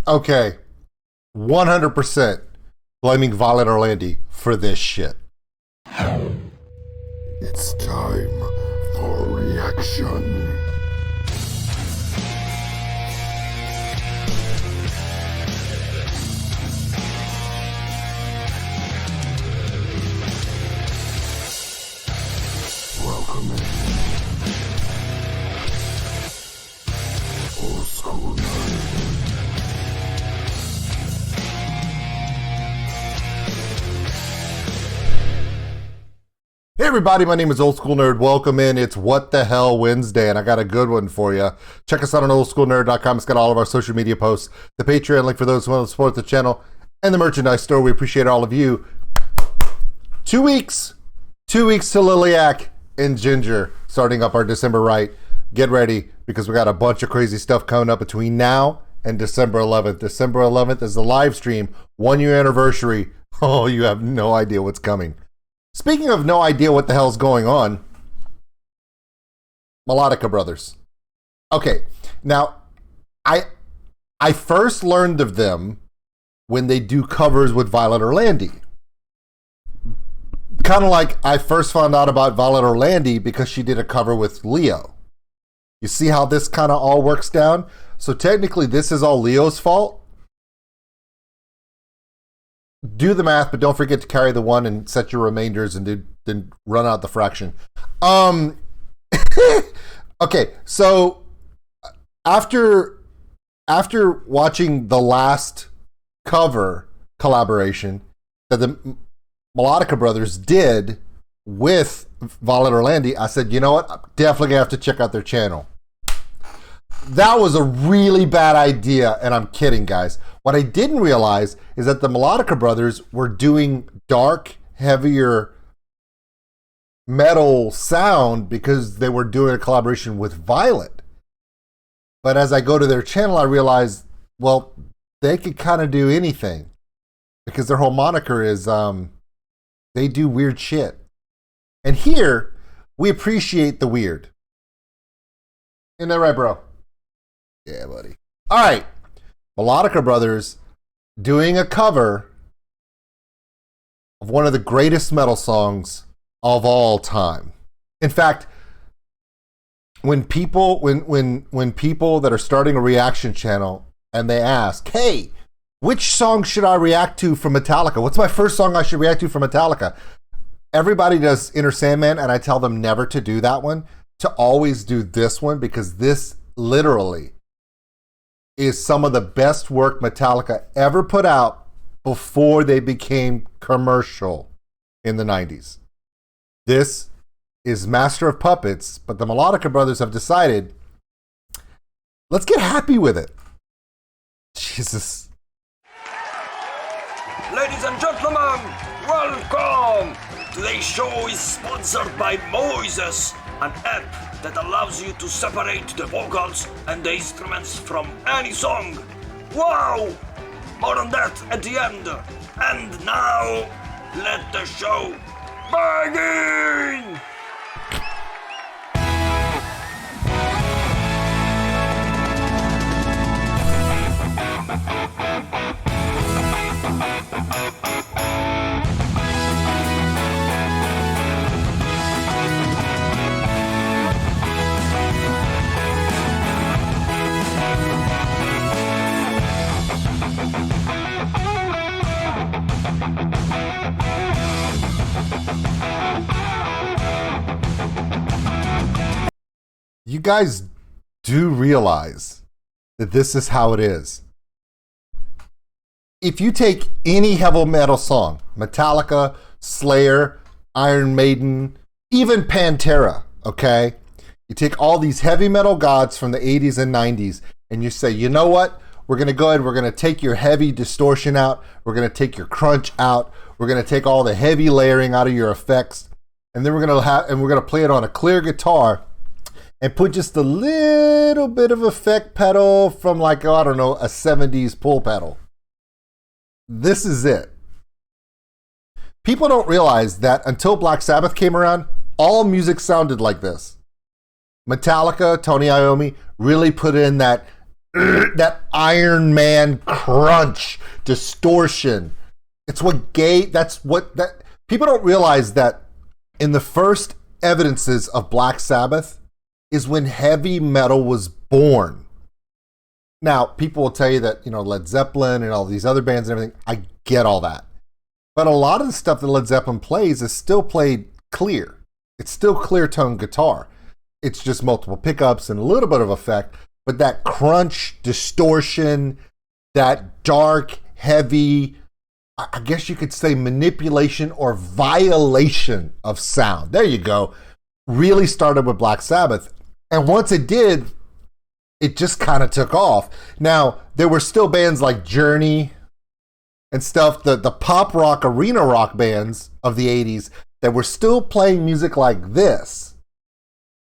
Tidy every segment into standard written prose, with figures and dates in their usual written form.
Okay, 100% blaming Violet Orlandi for this shit. It's time for reaction. Welcome in. Old School Nerd. Hey everybody, my name is Old School Nerd. Welcome in. It's What the Hell Wednesday, and I got a good one for you. Check us out on OldSkuleNerd.com. It's got all of our social media posts, the Patreon link for those who want to support the channel, and the merchandise store. We appreciate all of you. 2 weeks to Liliac and Ginger, starting up our December Right. Get ready, because we got a bunch of crazy stuff coming up between now and December 11th. December 11th is the live stream, 1 year anniversary. Oh, you have no idea what's coming. Speaking of no idea what the hell's going on, MELODICKA brothers. Okay, now, I first learned of them when they do covers with Violet Orlandi. Kind of like I first found out about Violet Orlandi because she did a cover with Leo. You see how this kind of all works down? So technically this is all Leo's fault. Do the math, but don't forget to carry the one and set your remainders and then run out the fraction. Okay, so after watching the last cover collaboration that the MELODICKA brothers did with Violet Orlandi, I said, you know what? I'm definitely gonna have to check out their channel. That was a really bad idea, and I'm kidding, guys. What I didn't realize is that the MELODICKA brothers were doing dark, heavier metal sound because they were doing a collaboration with Violet. But as I go to their channel, I realize, well, they could kind of do anything because their whole moniker is they do weird shit. And here, we appreciate the weird. Isn't that right, bro? Yeah, buddy. All right. MELODICKA brothers doing a cover of one of the greatest metal songs of all time. In fact, when people that are starting a reaction channel and they ask, hey, which song should I react to from Metallica? What's my first song I should react to from Metallica? Everybody does Enter Sandman, and I tell them never to do that one, to always do this one, because this literally is some of the best work Metallica ever put out before they became commercial in the 90s. This is Master of Puppets, but the MELODICKA brothers have decided, let's get happy with it. Jesus. Ladies and gentlemen, welcome! Today's show is sponsored by Moises, an app that allows you to separate the vocals and the instruments from any song. Wow! More on that at the end. And now, let the show begin! You guys do realize that this is how it is. If you take any heavy metal song, Metallica, Slayer, Iron Maiden, even Pantera, okay? You take all these heavy metal gods from the 80s and 90s and you say, you know what? We're going to go ahead, we're going to take your heavy distortion out, we're going to take your crunch out, we're going to take all the heavy layering out of your effects, and then we're going to play it on a clear guitar and put just a little bit of effect pedal from, like, I don't know, a 70s pull pedal. This is it. People don't realize that until Black Sabbath came around, all music sounded like this. Metallica, Tony Iommi really put in that that Iron Man crunch, distortion. It's what people don't realize that in the first evidences of Black Sabbath is when heavy metal was born. Now, people will tell you that, Led Zeppelin and all these other bands and everything, I get all that. But a lot of the stuff that Led Zeppelin plays is still played clear. It's still clear tone guitar. It's just multiple pickups and a little bit of effect. But that crunch, distortion, that dark, heavy, I guess you could say manipulation or violation of sound. There you go. Really started with Black Sabbath. And once it did, it just kind of took off. Now, there were still bands like Journey and stuff, the pop rock, arena rock bands of the 80s that were still playing music like this.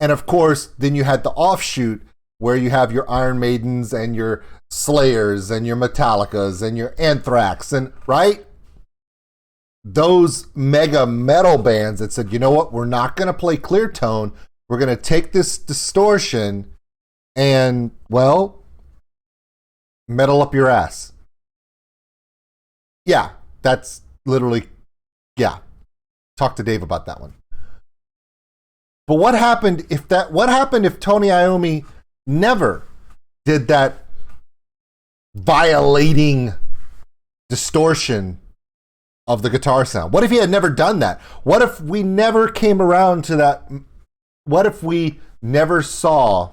And of course, then you had the offshoot where you have your Iron Maidens and your Slayers and your Metallicas and your Anthrax, and right? Those mega metal bands that said, you know what, we're not going to play clear tone. We're going to take this distortion and, well, metal up your ass. Yeah, that's literally, yeah. Talk to Dave about that one. But what happened if Tony Iommi never did that violating distortion of the guitar sound? What if he had never done that? What if we never came around to that? What if we never saw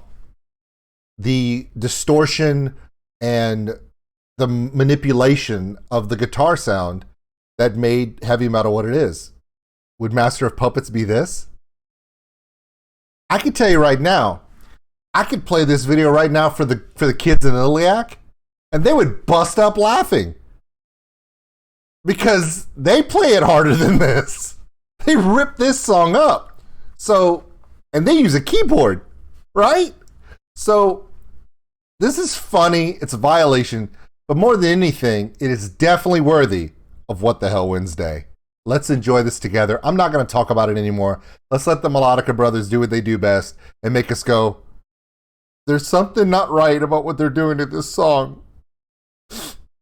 the distortion and the manipulation of the guitar sound that made heavy metal what it is? Would Master of Puppets be this? I can tell you right now, I could play this video right now for the kids in Iliac, and they would bust up laughing. Because they play it harder than this. They rip this song up. So, and they use a keyboard, right? So, this is funny. It's a violation. But more than anything, it is definitely worthy of What the Hell Wednesday. Let's enjoy this together. I'm not going to talk about it anymore. Let's let the Melodica brothers do what they do best and make us go, there's something not right about what they're doing to this song.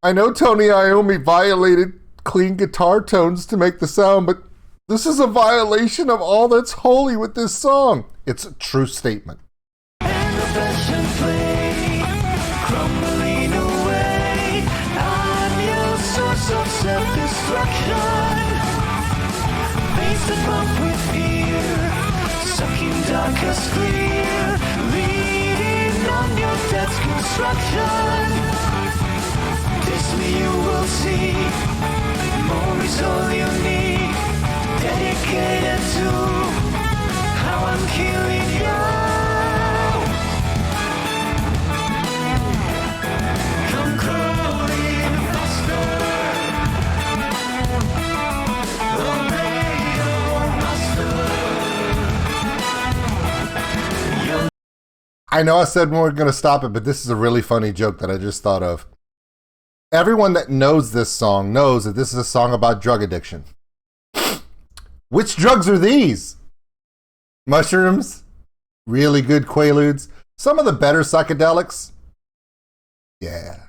I know Tony Iommi violated clean guitar tones to make the sound, but this is a violation of all that's holy with this song. It's a true statement. And the passion flame crumbling away. I'm your source of self-destruction. Face the pump with fear, sucking darkest clear, leading on your death's construction. Diss me, you will see. More is all you need. Dedicated to how I'm killing you. Come crawling faster. Obey your master. I know I said we weren't going to stop it, but this is a really funny joke that I just thought of. Everyone that knows this song knows that this is a song about drug addiction. Which drugs are these? Mushrooms? Really good quaaludes? Some of the better psychedelics? Yeah.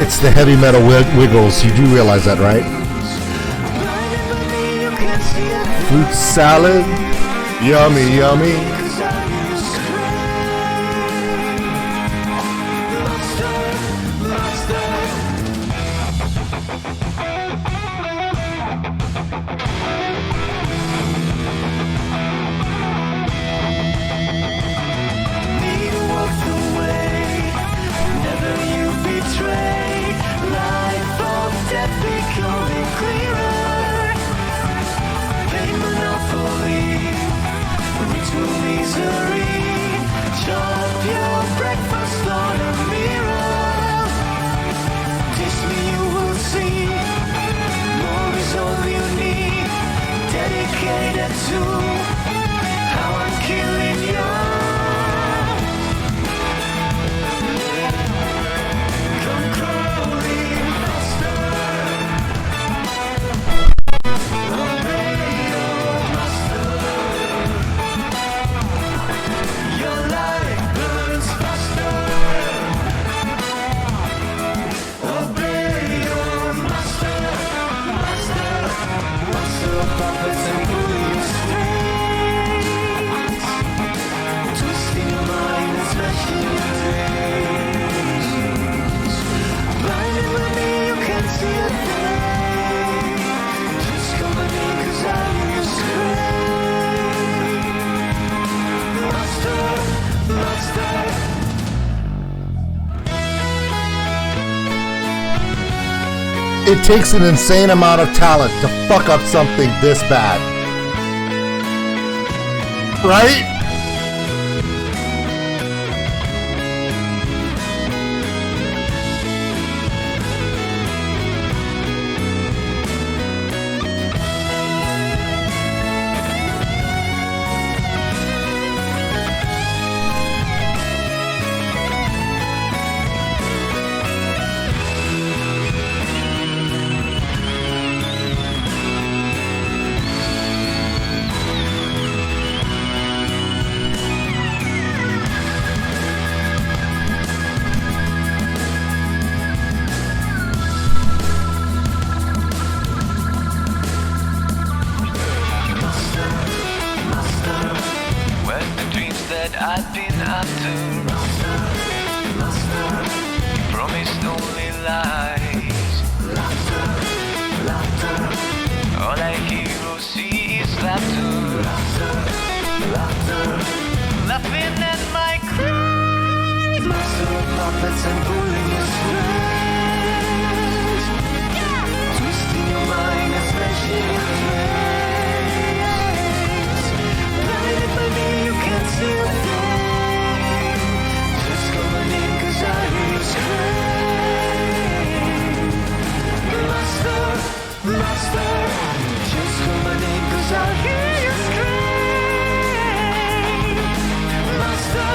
It's the heavy metal wiggles. You do realize that, right? Fruit salad. Yummy, yummy. It takes an insane amount of talent to fuck up something this bad. Right? I've been up to. You promised only lies. All I hear or see is laughter. Laughing at my cries. Master of puppets and pulling your strings. Twisting your mind and smashing your dreams. Blinded by me, you can't see a thing. Just coming in 'cause I hear you scream. Master, master. Just coming in 'cause I hear you scream. Master,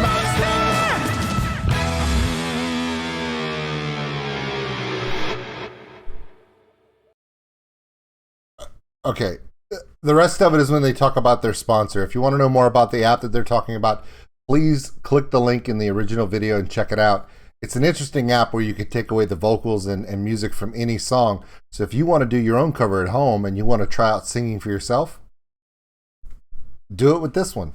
master. Okay. The rest of it is when they talk about their sponsor. If you want to know more about the app that they're talking about, please click the link in the original video and check it out. It's an interesting app where you can take away the vocals and music from any song. So if you want to do your own cover at home and you want to try out singing for yourself, do it with this one.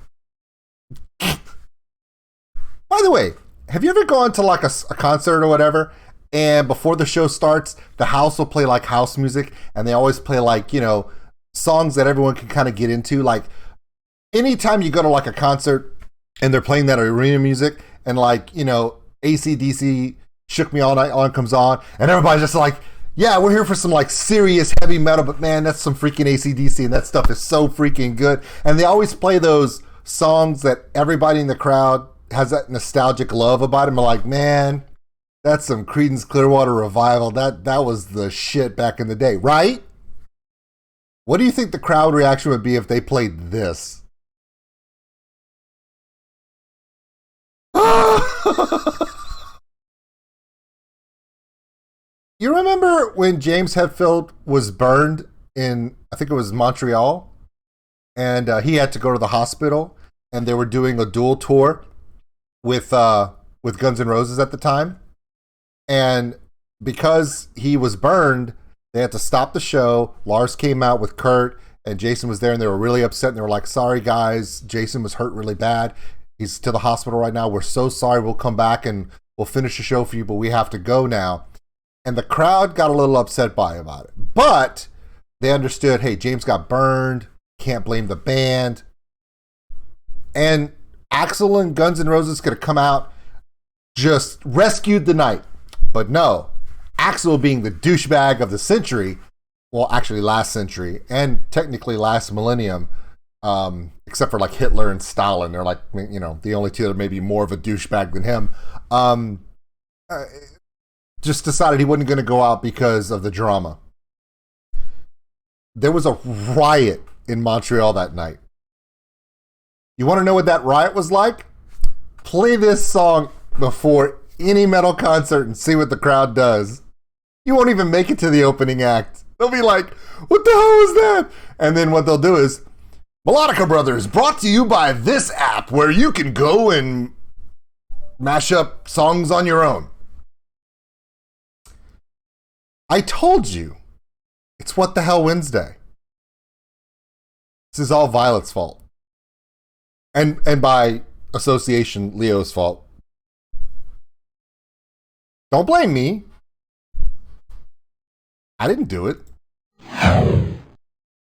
By the way, have you ever gone to like a concert or whatever, and before the show starts, the house will play like house music, and they always play like, you know, songs that everyone can kind of get into? Like anytime you go to like a concert and they're playing that arena music and like, you know, AC/DC Shook Me All Night Long comes on and everybody's just like, yeah, we're here for some like serious heavy metal, but man, that's some freaking AC/DC and that stuff is so freaking good. And they always play those songs that everybody in the crowd has that nostalgic love about them. Like, man, that's some Creedence Clearwater Revival. That was the shit back in the day, right? What do you think the crowd reaction would be if they played this? You remember when James Hetfield was burned in, I think it was Montreal, and he had to go to the hospital, and they were doing a dual tour with Guns N' Roses at the time, and because he was burned, they had to stop the show. Lars came out with Kurt, and Jason was there, and they were really upset. And they were like, sorry, guys. Jason was hurt really bad. He's to the hospital right now. We're so sorry. We'll come back, and we'll finish the show for you, but we have to go now. And the crowd got a little upset about it. But they understood, hey, James got burned. Can't blame the band. And Axl and Guns N' Roses could have come out, just rescued the night. But no. Axl being the douchebag of the century, well, actually last century, and technically last millennium, except for like Hitler and Stalin. They're like, you know, the only two that are maybe more of a douchebag than him. Just decided he wasn't going to go out because of the drama. There was a riot in Montreal that night. You want to know what that riot was like? Play this song before any metal concert and see what the crowd does. You won't even make it to the opening act. They'll be like, what the hell was that? And then what they'll do is, Melodica Brothers, brought to you by this app where you can go and mash up songs on your own. I told you, it's What the Hell Wednesday. This is all Violet's fault. And by association, Leo's fault. Don't blame me. I didn't do it.